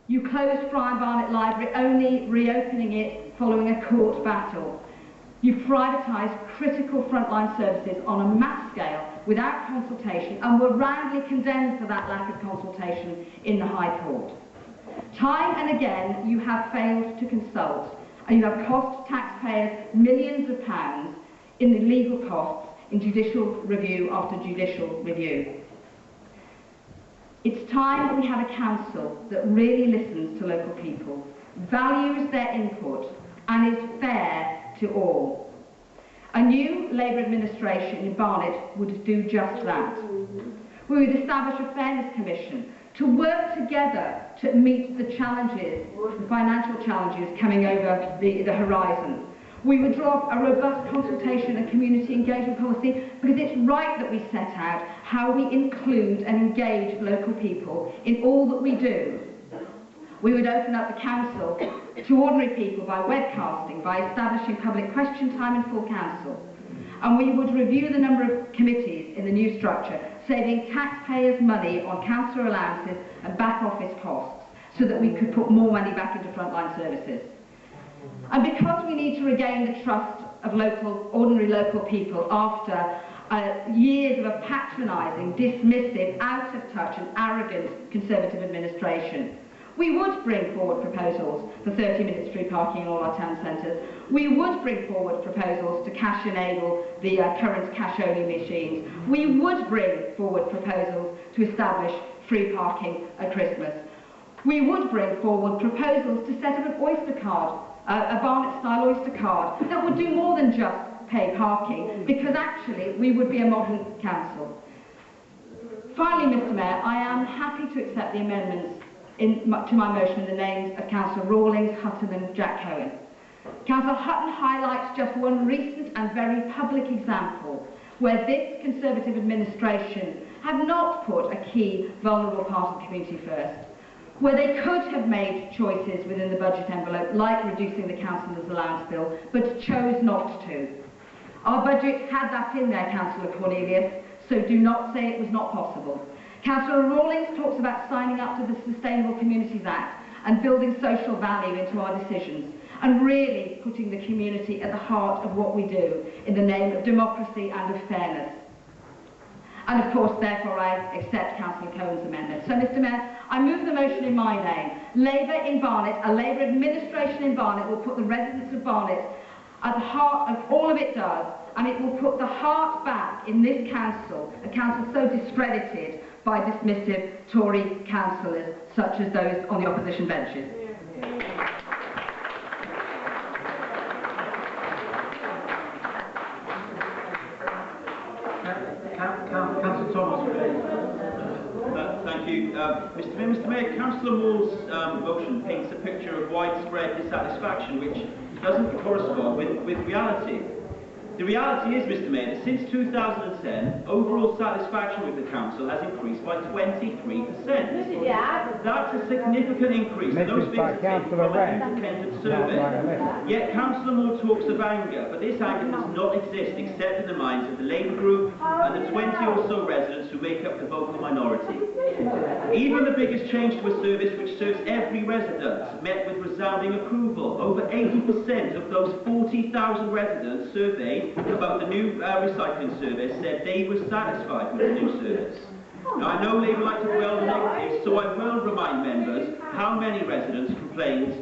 You closed Barnet Library, only reopening it following a court battle. You privatised critical frontline services on a mass scale without consultation and were roundly condemned for that lack of consultation in the High Court. Time and again you have failed to consult, and you have cost taxpayers millions of pounds in the legal costs in judicial review after judicial review. It's time that we have a council that really listens to local people, values their input and is fair to all. A new Labour administration in Barnet would do just that. We would establish a Fairness Commission to work together to meet the challenges, the financial challenges coming over the horizon. We would draw up a robust consultation and community engagement policy, because it's right that we set out how we include and engage local people in all that we do. We would open up the council to ordinary people by webcasting, by establishing public question time in full council. And we would review the number of committees in the new structure, saving taxpayers' money on councillor allowances and back office costs, so that we could put more money back into frontline services. And because we need to regain the trust of ordinary local people after years of a patronising, dismissive, out-of-touch and arrogant Conservative administration, we would bring forward proposals for 30-minute free parking in all our town centres. We would bring forward proposals to cash enable the current cash-only machines. We would bring forward proposals to establish free parking at Christmas. We would bring forward proposals to set up an Oyster card, a Barnet-style Oyster card, that would do more than just pay parking, because actually we would be a modern council. Finally, Mr Mayor, I am happy to accept the amendments to my motion in the names of Councillor Rawlings, Hutton and Jack Cohen. Councillor Hutton highlights just one recent and very public example where this Conservative administration have not put a key vulnerable part of the community first, where they could have made choices within the budget envelope, like reducing the councillors' allowance bill, but chose not to. Our budget had that in there, Councillor Cornelius, so do not say it was not possible. Councillor Rawlings talks about signing up to the Sustainable Communities Act and building social value into our decisions, and really putting the community at the heart of what we do in the name of democracy and of fairness. And of course, therefore, I accept Councillor Cohen's amendment. So, Mr Mayor, I move the motion in my name. Labour in Barnet, a Labour administration in Barnet, will put the residents of Barnet at the heart of all of it does, and it will put the heart back in this council, a council so discredited by dismissive Tory councillors such as those on the opposition benches. Councillor Thomas. Thank you. Mr Mayor, Councillor Moore's motion paints a picture of widespread dissatisfaction which doesn't correspond with reality. The reality is, Mr Mayor, that since 2010, overall satisfaction with the council has increased by 23%. That's a significant increase. And those figures are taken from an independent survey. Yet Councillor Moore talks of anger, but this anger does not exist except in the minds of the Labour group and the 20 or so residents who make up the vocal minority. Even the biggest change to a service which serves every resident met with resounding approval. Over 80% of those 40,000 residents surveyed about the new recycling service said they were satisfied with the new service. Now, I know Labour like to dwell on negatives, so I will remind members how many residents complained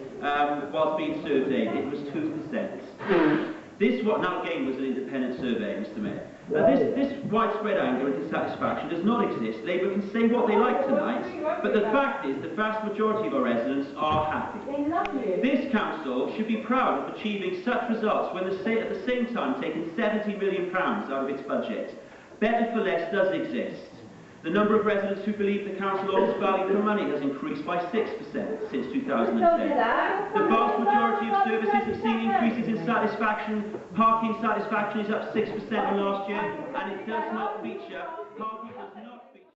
whilst being surveyed. It was 2%. This, now again, was an independent survey, Mr Mayor. This widespread anger and dissatisfaction does not exist. Labour can say what they like tonight, but the fact is the vast majority of our residents are happy. This council should be proud of achieving such results when at the same time taking £70 million out of its budget. Better for less does exist. The number of residents who believe the council offers value for money has increased by 6% since 2010. The vast majority of services have seen increases in satisfaction. Parking satisfaction is up 6% on last year, and it does not feature